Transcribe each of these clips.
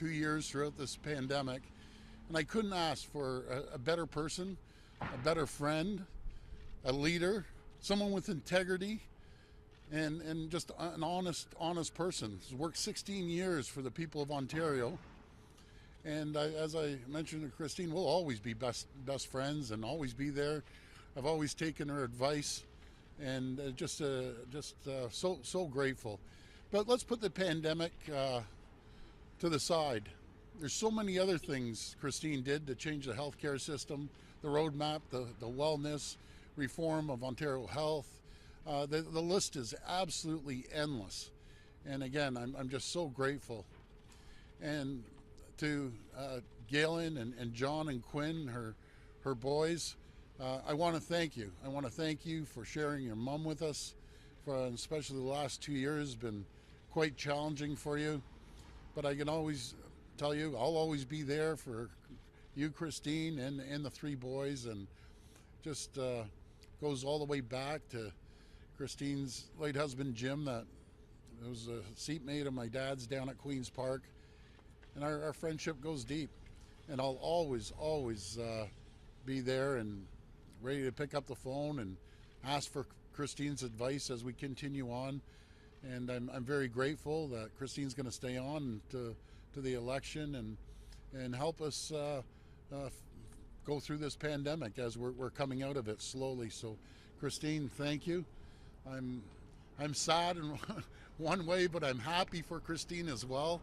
2 years throughout this pandemic, and I couldn't ask for a better person, a better friend, a leader, someone with integrity, and just an honest person. He's worked 16 years for the people of Ontario, and as I mentioned to Christine, we'll always be best friends and always be there. I've always taken her advice, and so grateful. But let's put the pandemic to the side. There's so many other things Christine did to change the healthcare system, the roadmap, the wellness, reform of Ontario Health. The list is absolutely endless. And again, I'm just so grateful. And to Galen and John and Quinn, her boys, I want to thank you. I want to thank you for sharing your mom with us, especially the last 2 years been quite challenging for you. But I can always tell you, I'll always be there for you, Christine, and the three boys, and just goes all the way back to Christine's late husband, Jim, that was a seatmate of my dad's down at Queen's Park. And our friendship goes deep. And I'll always be there and ready to pick up the phone and ask for Christine's advice as we continue on. And I'm very grateful that Christine's going to stay on to the election and help us go through this pandemic as we're coming out of it slowly. So, Christine, thank you. I'm sad in one way, but I'm happy for Christine as well.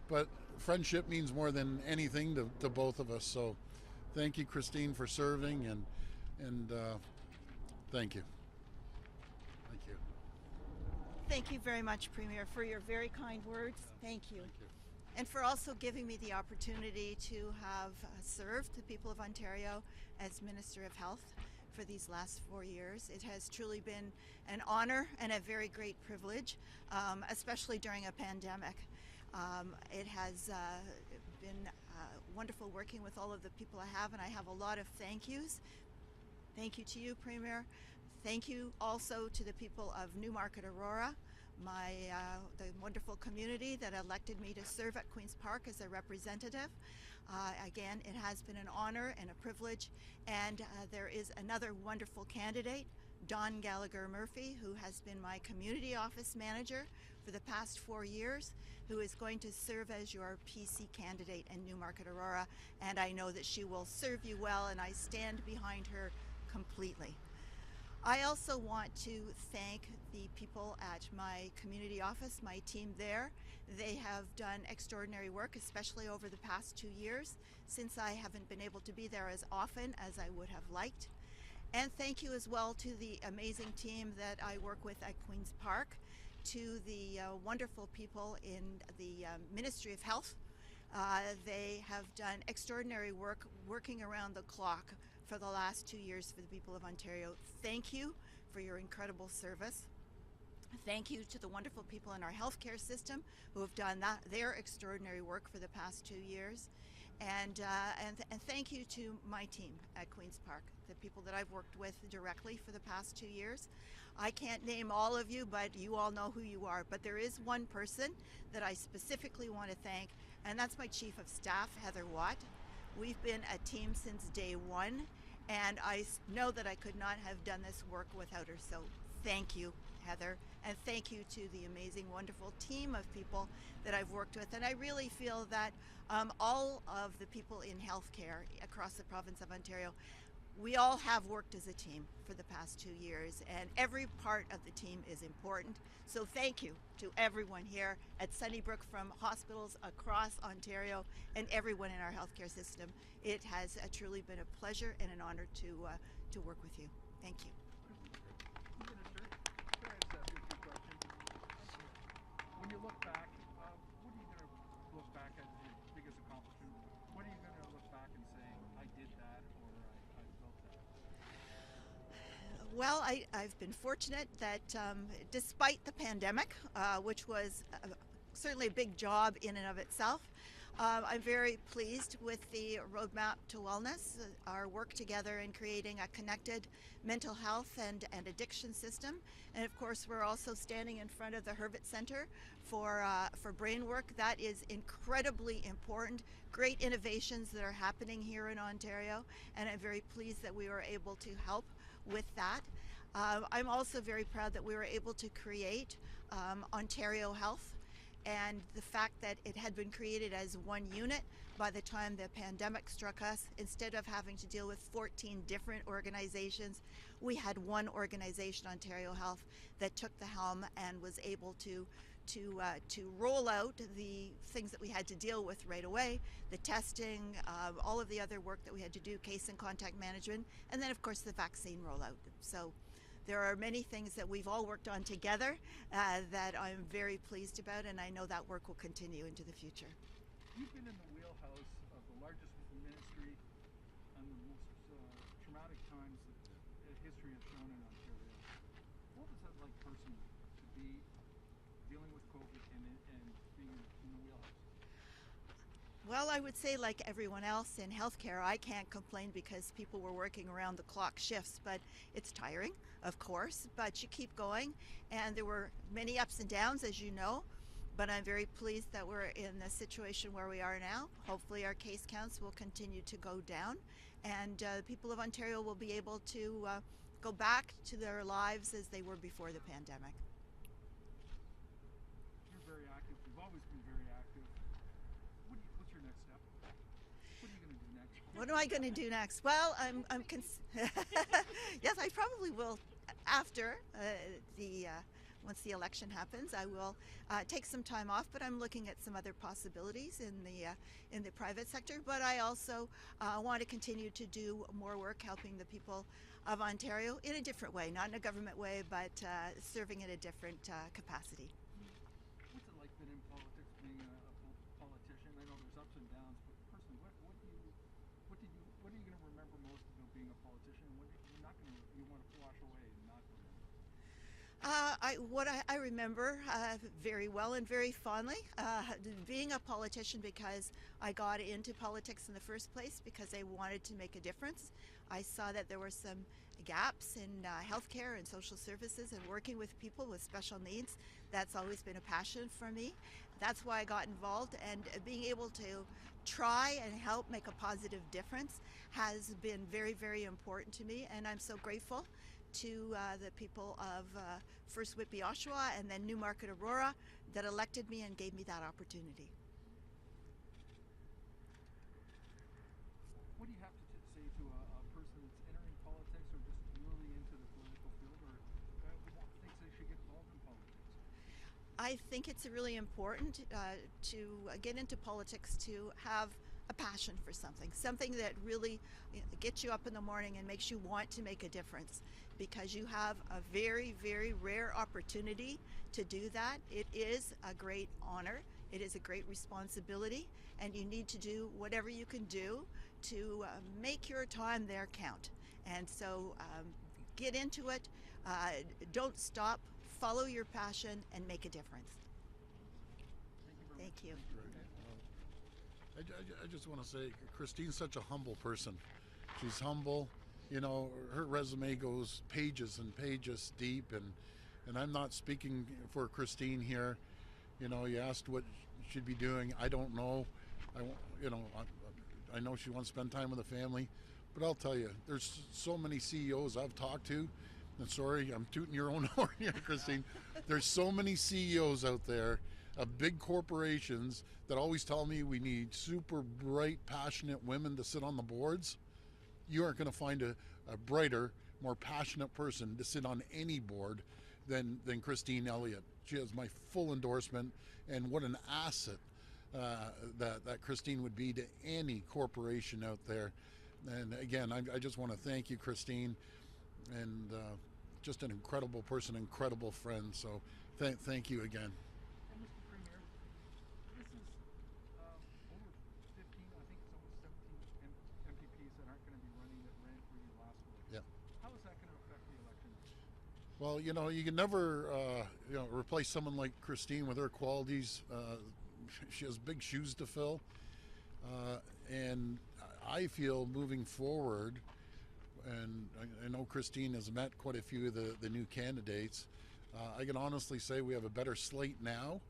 But friendship means more than anything to both of us. So, thank you, Christine, for serving, and thank you. Thank you. Thank you very much, Premier, for your very kind words. Thank you. Thank you. And for also giving me the opportunity to have served the people of Ontario as Minister of Health for these last 4 years. It has truly been an honor and a very great privilege, especially during a pandemic. It has been wonderful working with all of the people I have, and I have a lot of thank yous. Thank you to you, Premier. Thank you also to the people of Newmarket Aurora, the wonderful community that elected me to serve at Queen's Park as a representative. Again, it has been an honor and a privilege, and there is another wonderful candidate, Don Gallagher Murphy, who has been my community office manager for the past 4 years, who is going to serve as your PC candidate in Newmarket Aurora, and I know that she will serve you well, and I stand behind her completely. I also want to thank the people at my community office, my team there. They have done extraordinary work, especially over the past 2 years, since I haven't been able to be there as often as I would have liked. And thank you as well to the amazing team that I work with at Queen's Park, to the wonderful people in the Ministry of Health. They have done extraordinary work, working around the clock for the last 2 years for the people of Ontario. Thank you for your incredible service. Thank you to the wonderful people in our healthcare system who have done their extraordinary work for the past 2 years. And thank you to my team at Queen's Park, the people that I've worked with directly for the past 2 years. I can't name all of you, but you all know who you are. But there is one person that I specifically want to thank, and that's my Chief of Staff, Heather Watt. We've been a team since day one, and I know that I could not have done this work without her. So thank you, Heather, and thank you to the amazing, wonderful team of people that I've worked with. And I really feel that all of the people in healthcare across the province of Ontario, we all have worked as a team for the past 2 years, and every part of the team is important. So thank you to everyone here at Sunnybrook, from hospitals across Ontario and everyone in our healthcare system. It has truly been a pleasure and an honor to work with you. Thank you. Minister, can I just ask you a few questions? When you look back, what are you going to look back as your biggest accomplishment? What are you going to look back and say, I did that, or I built that? Well, I've been fortunate that despite the pandemic, which was certainly a big job in and of itself, I'm very pleased with the roadmap to wellness, our work together in creating a connected mental health and addiction system. And of course, we're also standing in front of the Herbert Center for brain work. That is incredibly important. Great innovations that are happening here in Ontario, and I'm very pleased that we were able to help with that. I'm also very proud that we were able to create Ontario Health, and the fact that it had been created as one unit by the time the pandemic struck us. Instead of having to deal with 14 different organizations, we had one organization, Ontario Health, that took the helm and was able to roll out the things that we had to deal with right away, the testing, all of the other work that we had to do, case and contact management, and then of course the vaccine rollout. So there are many things that we've all worked on together that I'm very pleased about, and I know that work will continue into the future. You've been in the wheelhouse of the largest ministry and the most traumatic times that history has shown in Ontario. What was that like personally to be dealing with COVID and being in the wheelhouse? Well, I would say, like everyone else in healthcare, I can't complain because people were working around the clock shifts, but it's tiring, of course, but you keep going. And there were many ups and downs, as you know, but I'm very pleased that we're in the situation where we are now. Hopefully our case counts will continue to go down, and the people of Ontario will be able to go back to their lives as they were before the pandemic. You're very active. You've always been very active. What's your next step? What are you going to do next? What am I going to do next? Well, yes, I probably will after once the election happens. I will take some time off, but I'm looking at some other possibilities in the private sector. But I also want to continue to do more work helping the people of Ontario in a different way, not in a government way, but serving in a different capacity. What's it like being in politics, being a politician? I know there's ups and downs, but personally, what are you going to remember most about being a politician? And what you're not going to you want to wash away and not remember? What I remember very well and very fondly, being a politician, because I got into politics in the first place because I wanted to make a difference. I saw that there were some gaps in healthcare and social services and working with people with special needs. That's always been a passion for me. That's why I got involved, and being able to try and help make a positive difference has been very, very important to me, and I'm so grateful to the people of first Whitby, Oshawa, and then Newmarket, Aurora, that elected me and gave me that opportunity. What do you have to say to a person that's entering politics or just newly into the political field, or thinks they should get involved in politics? I think it's really important to get into politics to have a passion for something that really gets you up in the morning and makes you want to make a difference, because you have a very, very rare opportunity to do that. It is a great honor. It is a great responsibility, and you need to do whatever you can do to make your time there count. And so get into it. Don't stop. Follow your passion and make a difference. Thank you very much. Thank you. I just want to say, Christine's such a humble person. She's humble. You know, her resume goes pages and pages deep, and I'm not speaking for Christine here. You know, you asked what she'd be doing. I don't know. I know she wants to spend time with the family, but I'll tell you, there's so many CEOs I've talked to. And sorry, I'm tooting your own horn here, Christine. There's so many CEOs out there of big corporations that always tell me we need super bright, passionate women to sit on the boards. You aren't going to find a brighter, more passionate person to sit on any board than Christine Elliott. She has my full endorsement, and what an asset that Christine would be to any corporation out there. And again, I just want to thank you, Christine, and just an incredible person, incredible friend. So thank you again. And Mr. Premier, this is over 15, I think it's almost 17 MPPs that aren't going to be running that ran for you last week. Yeah. How is that going to affect the election? Well, you know, you can never replace someone like Christine with her qualities. She has big shoes to fill, And I feel moving forward, and I know Christine has met quite a few of the new candidates. I can honestly say we have a better slate now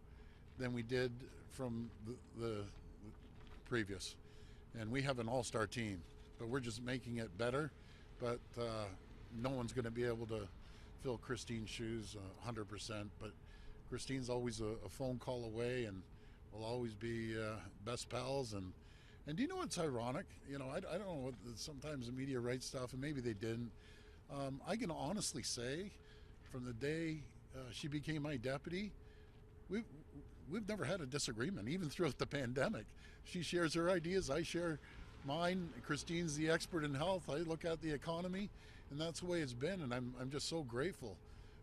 than we did from the previous. And we have an all-star team, but we're just making it better. But no one's going to be able to fill Christine's shoes 100%. But Christine's always a phone call away, and we'll always be best pals. And do you know what's ironic? You know, I don't know what sometimes the media writes stuff, and maybe they didn't. I can honestly say, from the day she became my deputy, we've never had a disagreement, even throughout the pandemic. She shares her ideas, I share mine. Christine's the expert in health. I look at the economy, and that's the way it's been. And I'm just so grateful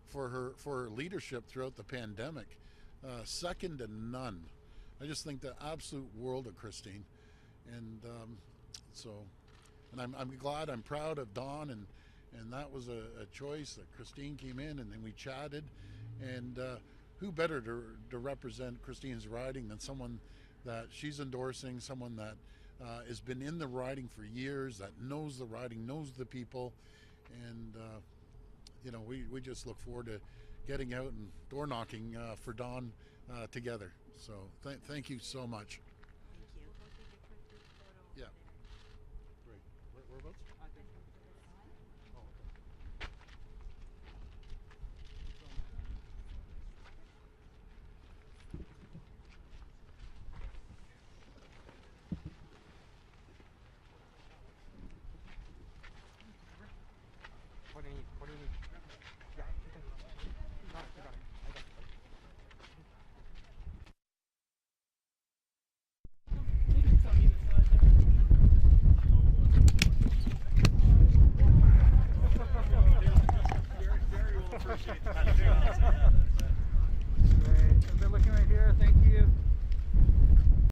for her leadership throughout the pandemic. Second to none. I just think the absolute world of Christine. And I'm glad, I'm proud of Dawn, and that was a choice that Christine came in, and then we chatted, and who better to represent Christine's riding than someone that she's endorsing, someone that has been in the riding for years, that knows the riding, knows the people, and you know, we just look forward to getting out and door knocking for Dawn together. So thank you so much.